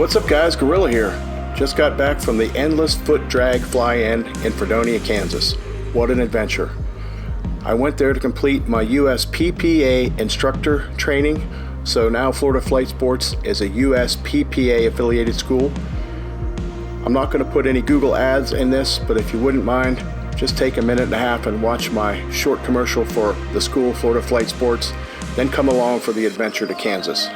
What's up guys, Gorilla here. Just got back from the Endless Foot Drag Fly-In Freedonia, Kansas. What an adventure. I went there to complete my USPPA Instructor training, so now Florida Flight Sports is a USPPA affiliated school. I'm not going to put any Google ads in this, but if you wouldn't mind, just take a minute and a half and watch my short commercial for the school, Florida Flight Sports, then come along for the adventure to Kansas.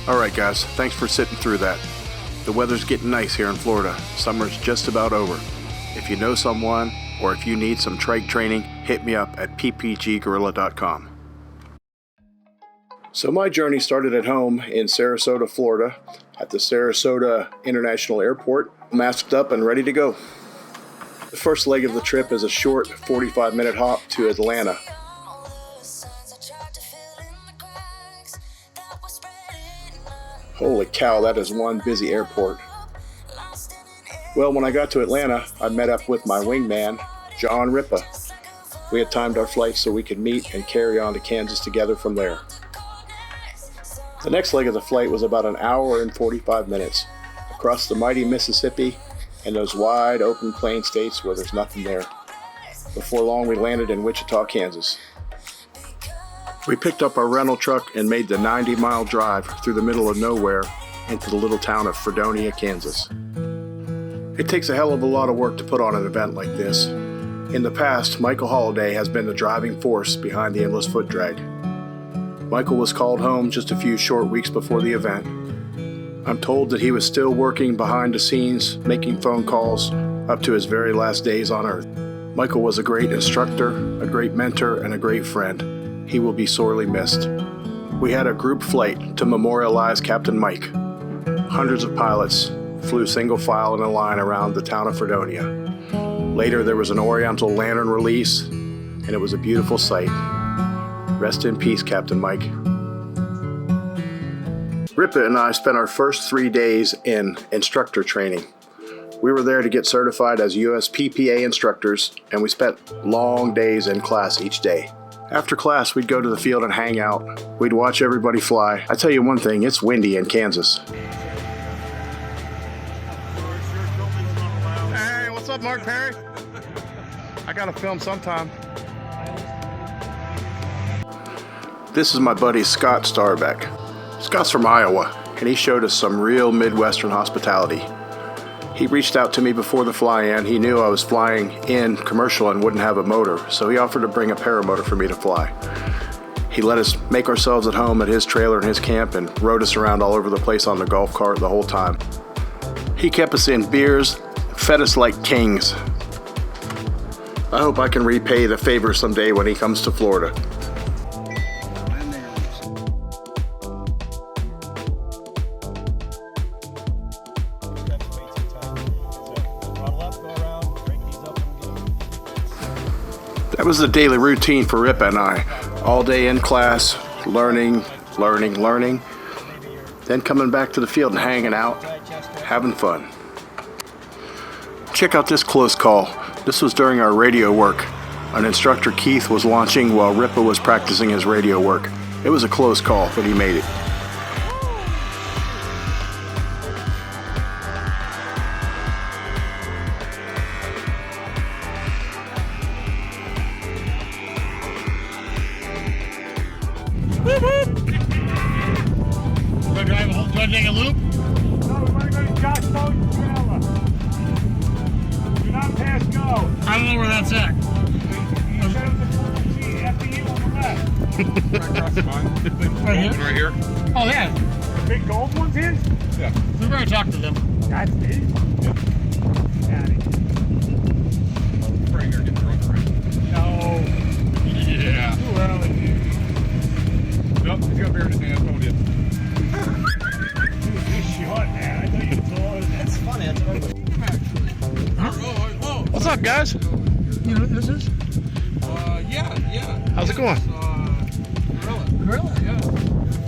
Alright guys, thanks for sitting through that. The weather's getting nice here in Florida. Summer's just about over. If you know someone, or if you need some trike training, hit me up at ppggorilla.com. So my journey started at home in Sarasota, Florida, at the Sarasota International Airport, masked up and ready to go. The first leg of the trip is a short 45-minute hop to Atlanta. Holy cow, that is one busy airport. Well, when I got to Atlanta, I met up with my wingman, John Rippa. We had timed our flights so we could meet and carry on to Kansas together from there. The next leg of the flight was about an hour and 45 minutes, across the mighty Mississippi and those wide open plain states where there's nothing there. Before long, we landed in Wichita, Kansas. We picked up our rental truck and made the 90-mile drive through the middle of nowhere into the little town of Freedonia, Kansas. It takes a hell of a lot of work to put on an event like this. In the past, Micheal Holiday has been the driving force behind the Endless Foot Drag. Micheal was called home just a few short weeks before the event. I'm told that he was still working behind the scenes, making phone calls up to his very last days on Earth. Micheal was a great instructor, a great mentor, and a great friend. He will be sorely missed. We had a group flight to memorialize Captain Mike. Hundreds of pilots flew single file in a line around the town of Freedonia. Later there was an Oriental lantern release, and it was a beautiful sight. Rest in peace, Captain Mike. Rippa and I spent our first 3 days in instructor training. We were there to get certified as USPPA instructors, and we spent long days in class each day. After class, we'd go to the field and hang out. We'd watch everybody fly. I tell you one thing, it's windy in Kansas. Hey, what's up, Mark Perry? I gotta film sometime. This is my buddy Scott Starbeck. Scott's from Iowa, and he showed us some real Midwestern hospitality. He reached out to me before the fly-in. He knew I was flying in commercial and wouldn't have a motor, so he offered to bring a paramotor for me to fly. He let us make ourselves at home at his trailer and his camp and rode us around all over the place on the golf cart the whole time. He kept us in beers, fed us like kings. I hope I can repay the favor someday when he comes to Florida. That was the daily routine for Rippa and I. All day in class, learning, then coming back to the field and hanging out, having fun. Check out this close call. This was during our radio work. An instructor, Keith, was launching while Rippa was practicing his radio work. It was a close call, but he made it. Do I take a loop? No, we want to go to Josh Boat's Vanilla. Do not pass go. I don't know where that's at. You said it was the EFD on the left. Right across the line. Right here? Right here. Oh, yeah. The big gold one's his? Yeah. We've already talked to them. That's his? Got it. Right here, getting run around. No. Yeah. Too early. Nope, he's got beer in his hand. Told you. He's short, man. I thought you were tall. That's funny. That's What's up, guys? You know what this is? Yeah. How's it going? Gorilla. Yeah.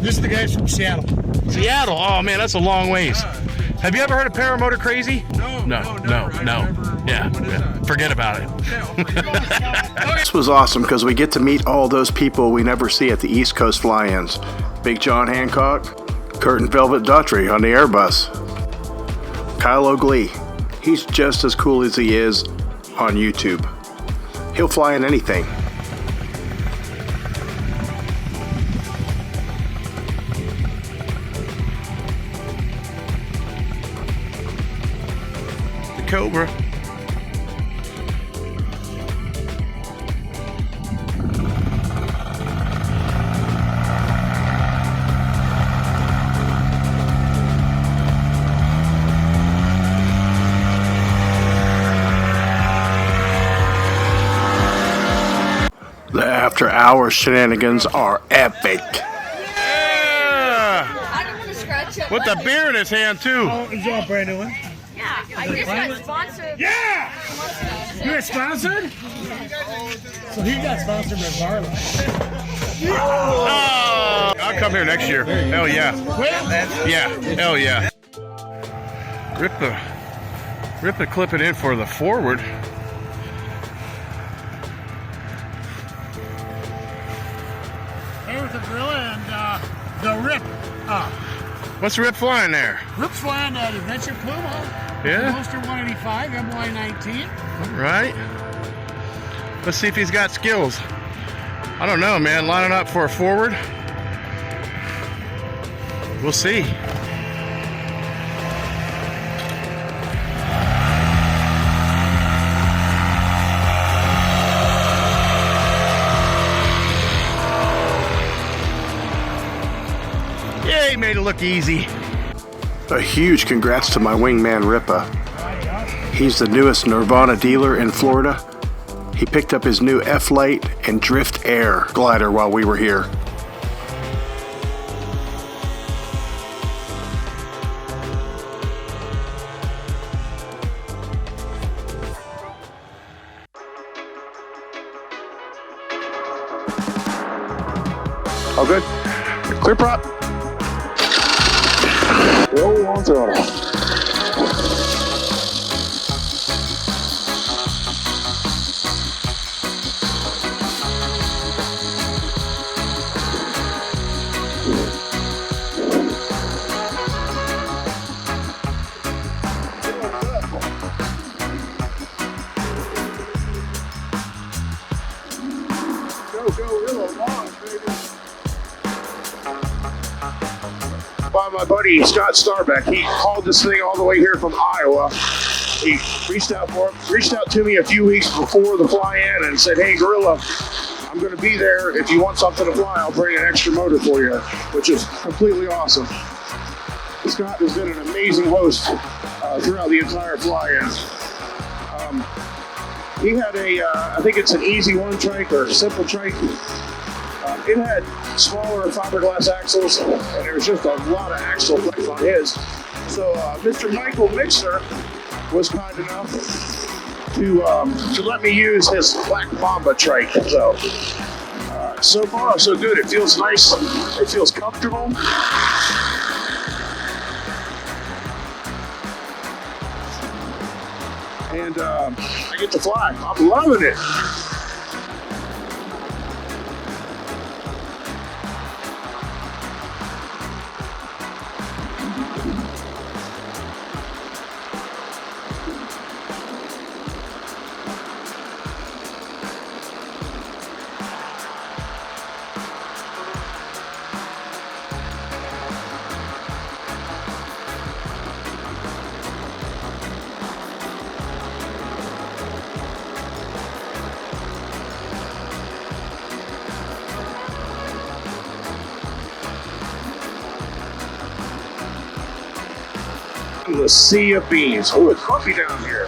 This is the guys from Seattle. Seattle. Oh man, that's a long ways. Have you ever heard of Paramotor Crazy? No. Yeah. Forget about it. This was awesome because we get to meet all those people we never see at the East Coast fly-ins. Big John Hancock, Kurt and Velvet Daughtry on the Airbus. Kyle O'Glee, he's just as cool as he is on YouTube. He'll fly in anything. The Cobra. The after-hours shenanigans are epic. Yeah! With the beer in his hand too. Is that a brand new one? Yeah, I just got sponsored. Yeah! You got sponsored? So he got sponsored by Barlow. Oh, I'll come here next year. Hell yeah. Yeah. Hell yeah. Rippa clipping in for the forward. Hey, with the gorilla and the Rip. What's Rip flying there? Rip's flying at Adventure Puma. Yeah? Monster 185, MY19. All right. Let's see if he's got skills. I don't know, man. Lining up for a forward. We'll see. Yeah, he made it look easy. A huge congrats to my wingman Rippa. He's the newest Nirvana dealer in Florida. He picked up his new F-Lite and Drift Air glider while we were here. All good? Clear prop. Roll on throttle. By my buddy Scott Starbeck. He called this thing all the way here from Iowa. He reached out to me a few weeks before the fly-in and said, "Hey, Gorilla, I'm going to be there. If you want something to fly, I'll bring an extra motor for you," which is completely awesome. Scott has been an amazing host throughout the entire fly-in. He had I think it's an Easy One trike or a Simple trike. It had smaller fiberglass axles, and there was just a lot of axle life on his. So Mr. Michael Mixer was kind enough to let me use his Black Mamba trike. So So far, so good. It feels nice. It feels comfortable. And I get to fly. I'm loving it. The sea of beans. Oh, it's coffee down here.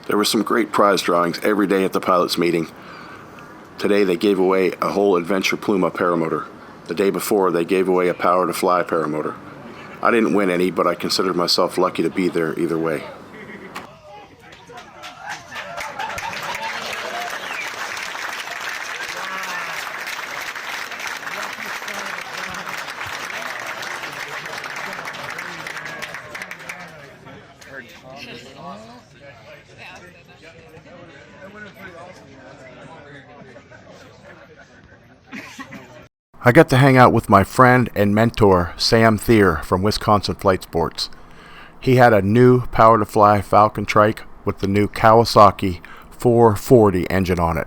There were some great prize drawings every day at the pilots meeting. Today they gave away a whole Adventure Pluma paramotor. The day before they gave away a Power to Fly paramotor. I didn't win any, but I considered myself lucky to be there either way. I got to hang out with my friend and mentor, Sam Thier from Wisconsin Flight Sports. He had a new Power to Fly Falcon Trike with the new Kawasaki 440 engine on it.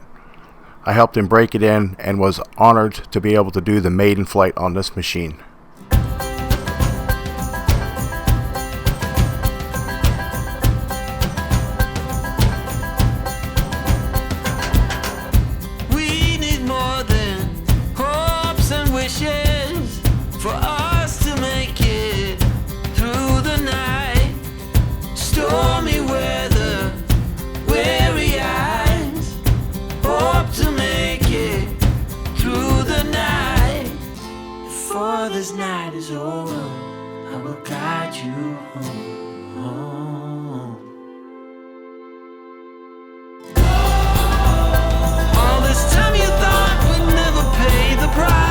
I helped him break it in and was honored to be able to do the maiden flight on this machine. For us to make it through the night, stormy weather, weary eyes, hope to make it through the night. Before this night is over, I will guide you home. All this time you thought we'd never pay the price.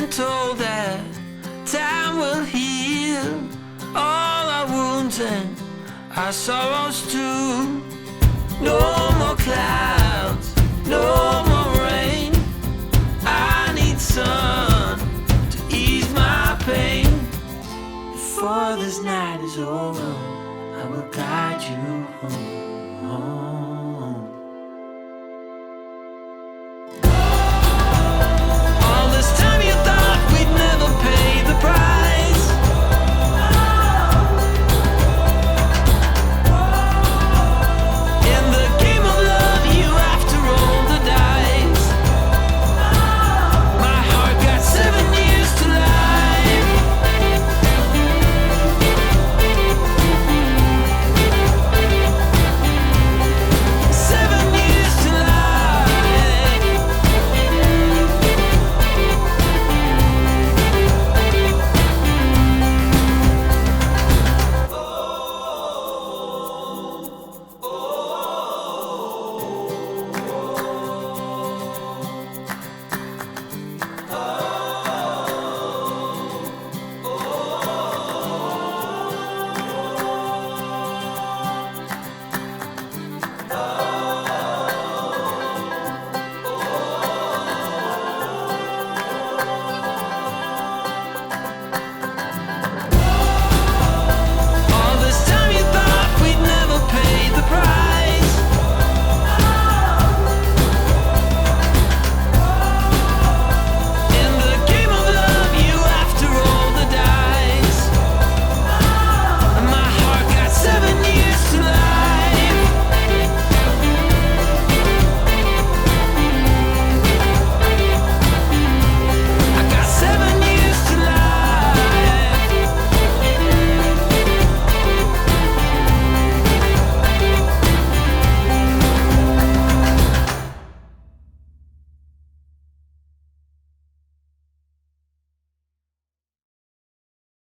Told that time will heal all our wounds and our sorrows too. No more clouds, no more rain. I need sun to ease my pain. Before this night is over, I will guide you home.